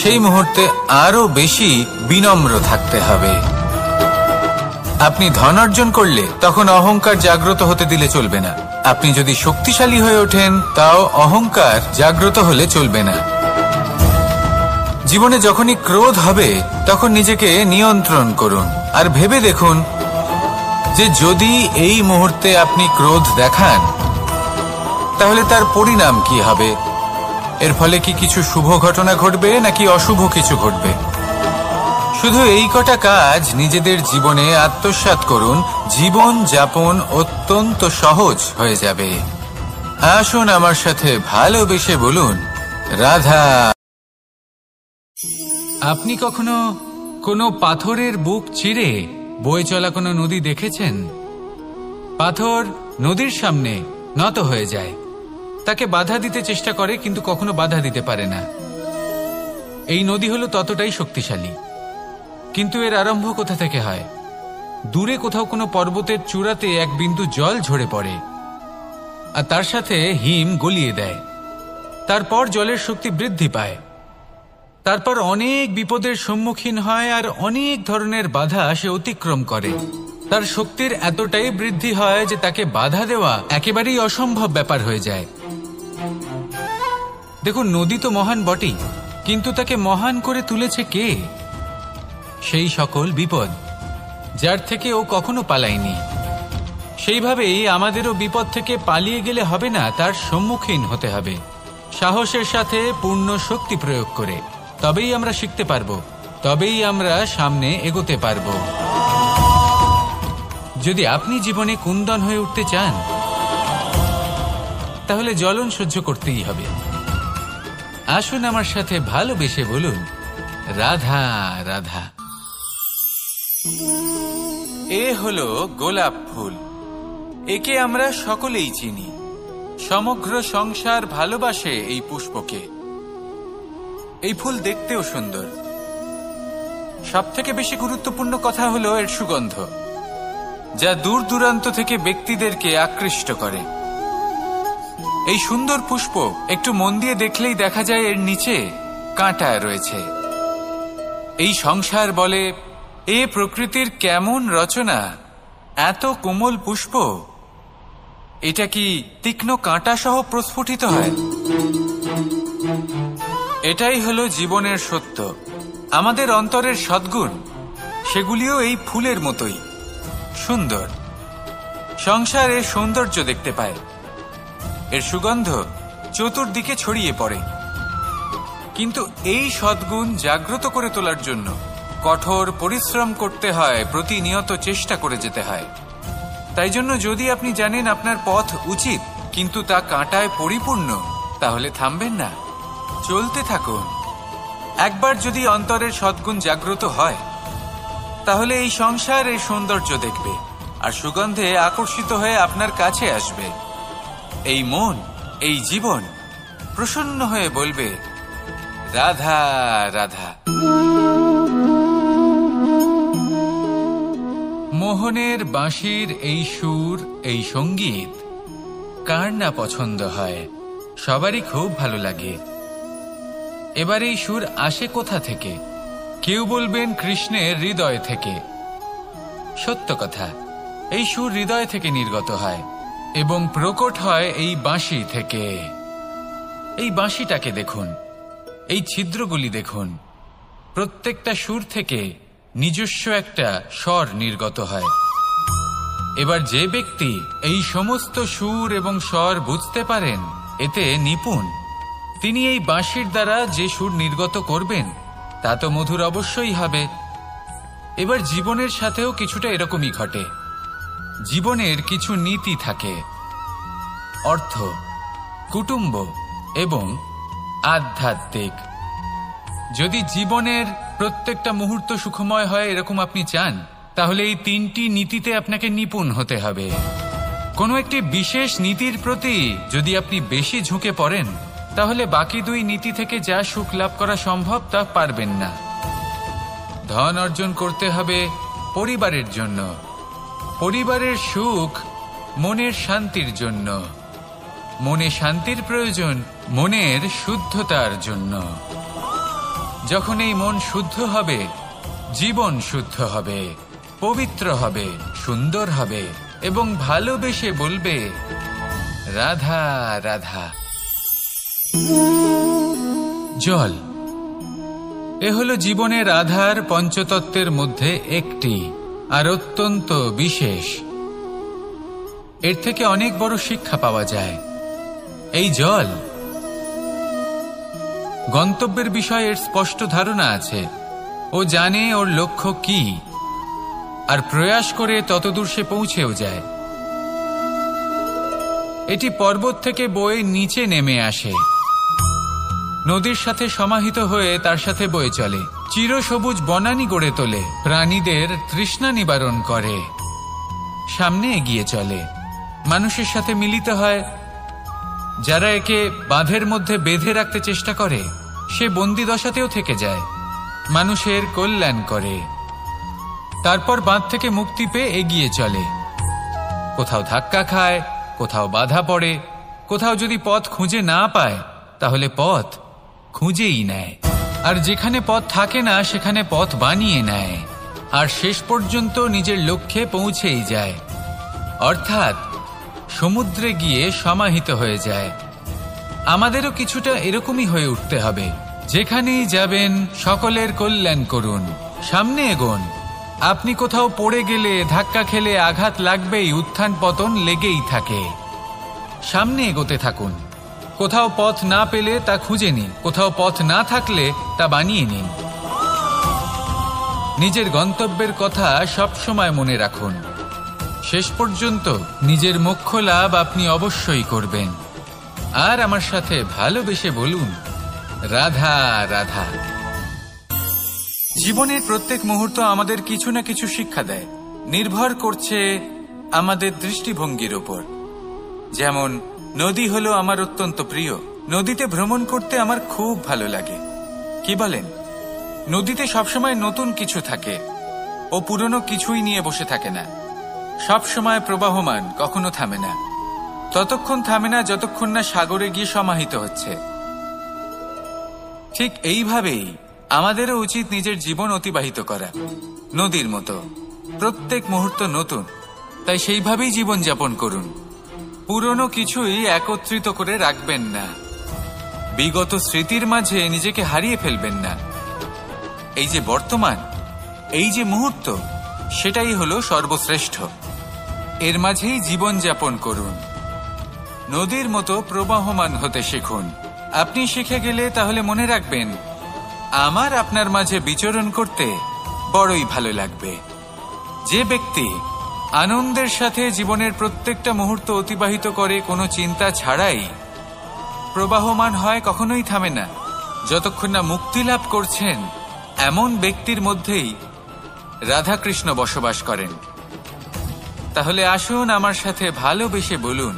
সেই মুহূর্তে আরো বেশি বিনম্র থাকতে হবে। আপনি ধন অর্জন করলে তখন অহংকার জাগ্রত হতে দিলে চলবে না। আপনি যদি শক্তিশালী হয়ে ওঠেন, তাও অহংকার জাগ্রত হলে চলবে না। জীবনে যখনই ক্রোধ হবে, তখন নিজেকে নিয়ন্ত্রণ করুন, আর ভেবে দেখুন যে যদি এই মুহূর্তে আপনি ক্রোধ দেখান, তাহলে তার পরিণাম কি হবে। এর ফলে কি কিছু শুভ ঘটনা ঘটবে নাকি অশুভ কিছু ঘটবে? শুধু এই কটা কাজ নিজেদের জীবনে আত্মসাৎ করুন, জীবন যাপন অত্যন্ত সহজ হয়ে যাবে। আসুন আমার সাথে ভালোবেসে বলুন, রাধা। আপনি কখনো কোনো পাথরের বুক চিরে বয়ে চলা কোনো নদী দেখেছেন? পাথর নদীর সামনে নত হয়ে যায়, তাকে বাধা দিতে চেষ্টা করে কিন্তু কখনো বাধা দিতে পারে না। এই নদী হলো ততটাই শক্তিশালী, কিন্তু এর আরম্ভ কোথা থেকে হয়? দূরে কোথাও কোনো পর্বতের চূড়াতে এক বিন্দু জল ঝরে পড়ে আর তার সাথে হিম গলিয়ে দেয়। তারপর জলের শক্তি বৃদ্ধি পায়, তারপর অনেক বিপদের সম্মুখীন হয় আর অনেক ধরনের বাধা সে অতিক্রম করে। তার শক্তির এতটাই বৃদ্ধি হয় যে তাকে বাধা দেওয়া একেবারেই অসম্ভব ব্যাপার হয়ে যায়। দেখুন, নদী তো মহান বটেই, কিন্তু তাকে মহান করে তুলেছে কে? সেই সকল বিপদ যার থেকে ও কখনো পালায়নি। সেইভাবেই আমাদেরও বিপদ থেকে পালিয়ে গেলে হবে না, তার সম্মুখীন হতে হবে সাহসের সাথে, পূর্ণ শক্তি প্রয়োগ করে। তবেই আমরা শিখতে পারবো, তবেই আমরা সামনে এগোতে পারবো। যদি আপনি জীবনে কুন্দন হয়ে উঠতে চান, তাহলে জ্বলন সহ্য করতেই হবে। আসুন আমার সাথে ভালোবেসে বলুন, রাধা রাধা। এ হলো গোলাপ ফুল। একে আমরা সকলেই চিনি। সমগ্র সংসার ভালোবাসে এই পুষ্পকে। এই ফুল দেখতেও সুন্দর। সবথেকে বেশি গুরুত্বপূর্ণ কথা হলো এর সুগন্ধ, যা দূর দূরান্ত থেকে ব্যক্তিদেরকে আকৃষ্ট করে। এই সুন্দর পুষ্প একটু মন দিয়ে দেখলেই দেখা যায় এর নিচে কাঁটা রয়েছে। এই সংসার বলে, এ প্রকৃতির কেমন রচনা, এত কোমল পুষ্প, এটা কি তীক্ষ্ণ কাঁটা সহ প্রস্ফুটিত হয়? এটাই হলো জীবনের সত্য। আমাদের অন্তরের সদ্গুণ, সেগুলিও এই ফুলের মতোই সুন্দর। সংসার এর সৌন্দর্য দেখতে পায়, এর সুগন্ধ চতুর্দিকে ছড়িয়ে পড়ে। কিন্তু এই সদ্গুণ জাগ্রত করে তোলার জন্য কঠোর পরিশ্রম করতে হয়, প্রতিনিয়ত চেষ্টা করে যেতে হয়। তাই জন্য যদি আপনি জানেন আপনার পথ উচিত কিন্তু তা কাঁটায় পরিপূর্ণ, তাহলে থামবেন না, চলতে থাকুন। একবার যদি অন্তরের সদ্গুণ জাগ্রত হয়, তাহলে এই সংসার এর সৌন্দর্য দেখবে আর সুগন্ধে আকর্ষিত হয়ে আপনার কাছে আসবে। এই মন, এই জীবন প্রসন্ন হয়ে বলবে, রাধা রাধা। মোহনের বাঁশির এই সুর, এই সঙ্গীত কার না পছন্দ হয়? সবারই খুব ভালো লাগে। এবার এই সুর আসে কোথা থেকে? কেউ বলবেন কৃষ্ণের হৃদয় থেকে। সত্য কথা, এই সুর হৃদয় থেকে নির্গত হয় এবং প্রকট হয় এই বাঁশি থেকে। এই বাঁশিটাকে দেখুন, এই ছিদ্রগুলি দেখুন, প্রত্যেকটা সুর থেকে নিজস্ব একটা স্বর নির্গত হয়। এবার যে ব্যক্তি এই সমস্ত সুর এবং স্বর বুঝতে পারেন, এতে নিপুণ, তিনি এই বাঁশির দ্বারা যে সুর নির্গত করবেন তা তো মধুর অবশ্যই হবে। এবার জীবনের সাথেও কিছুটা এরকমই ঘটে। জীবনের কিছু নীতি থাকে, অর্থ, কুটুম্ব এবং আধ্যাত্মিক। যদি জীবনের প্রত্যেকটা মুহূর্ত সুখময় হয় এরকম আপনি চান, তাহলে এই তিনটি নীতিতে আপনাকে নিপুণ হতে হবে। কোনো একটি বিশেষ নীতির প্রতি যদি আপনি বেশি ঝুঁকে পড়েন, তাহলে বাকি দুই নীতি থেকে যা সুখ লাভ করা সম্ভব তা পারবেন না। ধন অর্জন করতে হবে পরিবারের জন্য, পরিবারের সুখ মনের শান্তির জন্য, মনে শান্তির প্রয়োজন মনের শুদ্ধতার জন্য। যখন এই মন শুদ্ধ হবে, জীবন শুদ্ধ হবে, পবিত্র হবে, সুন্দর হবে এবং ভালোবেসে বলবে, রাধা রাধা। জল, এ হলো জীবনের আধার, পঞ্চতত্ত্বের মধ্যে একটি, আর অত্যন্ত বিশেষ। এর থেকে অনেক বড় শিক্ষা পাওয়া যায়। এই জল, গন্তব্যের বিষয়ে এর স্পষ্ট ধারণা আছে। ও জানে ওর লক্ষ্য কি, আর প্রয়াস করে ততদূর সে পৌঁছেও যায়। এটি পর্বত থেকে বয়ে নিচে নেমে আসে, নদীর সাথে সমাহিত হয়ে তার সাথে বয়ে চলে, চিরসবুজ বনানী গড়ে তোলে, প্রাণীদের তৃষ্ণা নিবারণ করে, সামনে এগিয়ে চলে, মানুষের সাথে মিলিত হয়, যারা একে বাঁধের মধ্যে বেঁধে রাখতে চেষ্টা করে সে বন্দি দশাতেও থেকে যায়, মানুষের কল্যাণ করে, তারপর বাঁধ থেকে মুক্তি পেয়ে এগিয়ে চলে। কোথাও ধাক্কা খায়, কোথাও বাধা পড়ে, কোথাও যদি পথ খুঁজে না পায় তাহলে পথ খুঁজেই নেয়, আর যেখানে পথ থাকে না সেখানে পথ বানিয়ে নেয়, আর শেষ পর্যন্ত নিজের লক্ষ্যে পৌঁছেই যায়, অর্থাৎ সমুদ্রে গিয়ে সমাহিত হয়ে যায়। আমাদেরও কিছুটা এরকমই হয়ে উঠতে হবে। যেখানেই যাবেন সকলের কল্যাণ করুন, সামনে এগোন। আপনি কোথাও পড়ে গেলে, ধাক্কা খেলে আঘাত লাগবেই, উত্থান পতন লেগেই থাকে। সামনে এগোতে থাকুন। কোথাও পথ না পেলে তা খুঁজে নিন, কোথাও পথ না থাকলে তা বানিয়ে নিন। নিজের গন্তব্যের কথা সবসময় মনে রাখুন। শেষ পর্যন্ত নিজের মোক্ষ লাভ আপনি অবশ্যই করবেন। আর আমার সাথে ভালোবেসে বলুন, রাধা রাধা। জীবনের প্রত্যেক মুহূর্ত আমাদের কিছু না কিছু শিক্ষা দেয়, নির্ভর করছে আমাদের দৃষ্টিভঙ্গির ওপর। যেমন নদী হলো আমার অত্যন্ত প্রিয়, নদীতে ভ্রমণ করতে আমার খুব ভালো লাগে। কি বলেন? নদীতে সবসময় নতুন কিছু থাকে, ও পুরনো কিছুই নিয়ে বসে থাকে না, সবসময় প্রবাহমান, কখনো থামে না। ততক্ষণ থামে না যতক্ষণ না সাগরে গিয়ে সমাহিত হচ্ছে। ঠিক এইভাবেই আমাদেরও উচিত নিজের জীবন অতিবাহিত করা, নদীর মতো। প্রত্যেক মুহূর্ত নতুন, তাই সেইভাবেই জীবন যাপন করুন। পুরনো কিছুই একত্রিত করে রাখবেন না, বিগত স্মৃতির মাঝে নিজেকে হারিয়ে ফেলবেন না। এই যে বর্তমান, এই যে মুহূর্ত, সেটাই হলো সর্বশ্রেষ্ঠ। এর মাঝেই জীবন যাপন করুন, নদীর মতো প্রবাহমান হতে শিখুন। আপনি শিখে গেলে তাহলে মনে রাখবেন, আমার আপনার মাঝে বিচরণ করতে বড়ই ভালো লাগবে। যে ব্যক্তি আনন্দের সাথে জীবনের প্রত্যেকটা মুহূর্ত অতিবাহিত করে কোনো চিন্তা ছাড়াই, প্রবাহমান হয়, কখনোই থামে না, যতক্ষণ না মুক্তি লাভ করছেন, এমন ব্যক্তির মধ্যেই রাধাকৃষ্ণ বসবাস করেন। তাহলে আসুন আমার সাথে ভালোবেসে বলুন,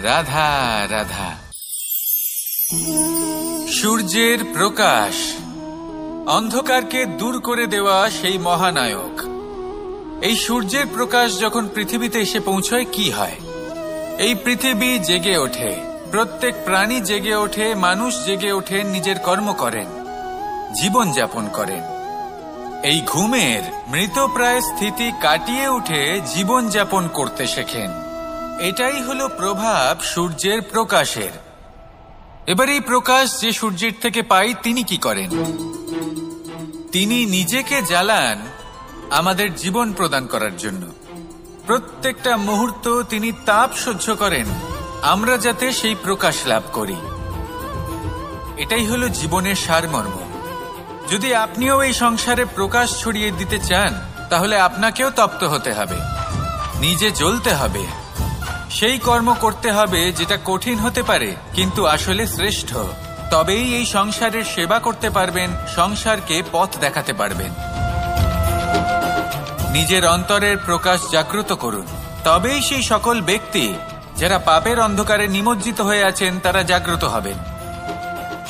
রাধা রাধা। সূর্যের প্রকাশ, অন্ধকারকে দূর করে দেওয়া সেই মহানায়ক। এই সূর্যের প্রকাশ যখন পৃথিবীতে এসে পৌঁছয় কি হয়? এই পৃথিবী জেগে ওঠে, প্রত্যেক প্রাণী জেগে ওঠে, মানুষ জেগে ওঠে, নিজের কর্ম করেন, জীবন যাপন করেন। এই ঘুমের মৃতপ্রায় স্থিতি কাটিয়ে উঠে জীবন যাপন করতে শেখেন। এটাই হলো প্রভাব সূর্যের প্রকাশের। এবার এই প্রকাশ যে সূর্যের থেকে পাই, তিনি কি করেন? তিনি নিজেকে জ্বালান আমাদের জীবন প্রদান করার জন্য। প্রত্যেকটা মুহূর্ত তিনি তাপ সহ্য করেন, আমরা যাতে সেই প্রকাশ লাভ করি। এটাই হলো জীবনের সারমর্ম। যদি আপনিও এই সংসারে প্রকাশ ছড়িয়ে দিতে চান, তাহলে আপনাকেও তপ্ত হতে হবে, নিজে জ্বলতে হবে, সেই কর্ম করতে হবে যেটা কঠিন হতে পারে কিন্তু আসলে শ্রেষ্ঠ। তবেই এই সংসারের সেবা করতে পারবেন, সংসারকে পথ দেখাতে পারবেন। নিজের অন্তরের প্রকাশ জাগ্রত করুন, তবেই সেই সকল ব্যক্তি যারা পাপের অন্ধকারে নিমজ্জিত হয়ে আছেন তারা জাগ্রত হবেন।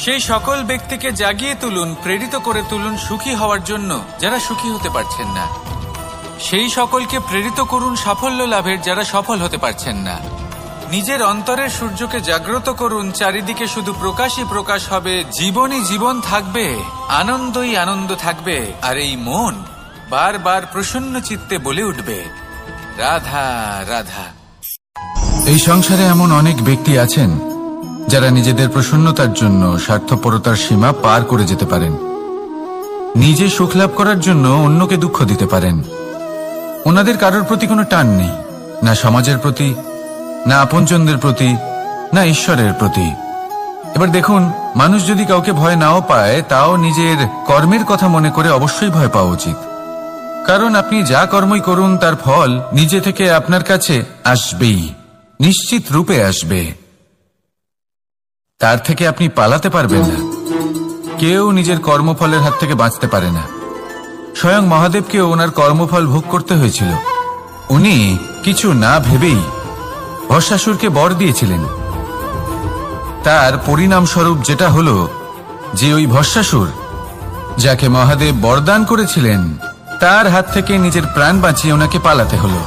সেই সকল ব্যক্তিকে জাগিয়ে তুলুন, প্রেরিত করে তুলুন সুখী হওয়ার জন্য যারা সুখী হতে পারছেন না। সেই সকলকে প্রেরিত করুন সাফল্য লাভের যারা সফল হতে পারছেন না। নিজের অন্তরের সূর্যকে জাগ্রত করুন, চারিদিকে শুধু প্রকাশই প্রকাশ হবে, জীবনই জীবন থাকবে, আনন্দই আনন্দ থাকবে, আর এই মন বারবার প্রসন্ন চিত্তে বলে উঠবে, রাধা রাধা। এই সংসারে এমন অনেক ব্যক্তি আছেন যারা নিজেদের প্রসন্নতার জন্য স্বার্থপরতার সীমা পার করে যেতে পারেন, নিজে সুখ লাভ করার জন্য অন্যকে দুঃখ দিতে পারেন। ওনাদের কারোর প্রতি কোনো টান নেই, না সমাজের প্রতি, না আপনজনদের প্রতি, না ঈশ্বরের প্রতি। এবার দেখুন, মানুষ যদি কাউকে ভয় নাও পায়, তাও নিজের কর্মের কথা মনে করে অবশ্যই ভয় পাওয়া উচিত। কারণ আপনি যা কর্মই করুন তার ফল নিজে থেকে আপনার কাছে আসবেই, নিশ্চিত রূপে আসবে। তার থেকে আপনি পালাতে পারবেন না। কেউ নিজের কর্মফলের হাত থেকে বাঁচতে পারে না। স্বয়ং মহাদেবকেও ওনার কর্মফল ভোগ করতে হয়েছিল। উনি কিছু না ভেবেই ভস্মাসুরকে বর দিয়েছিলেন, তার পরিণামস্বরূপ যেটা হলো যে ওই ভস্মাসুর যাকে মহাদেব বরদান করেছিলেন তার হাত থেকে নিজের প্রাণ বাঁচিয়ে ওনাকে পালাতে হলো।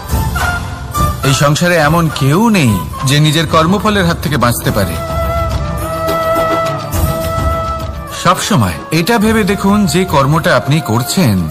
এই সংসারে এমন কেউ নেই যে নিজের কর্মফলের হাত থেকে বাঁচতে পারে। সবসময় এটা ভেবে দেখুন যে কর্মটা আপনি করছেন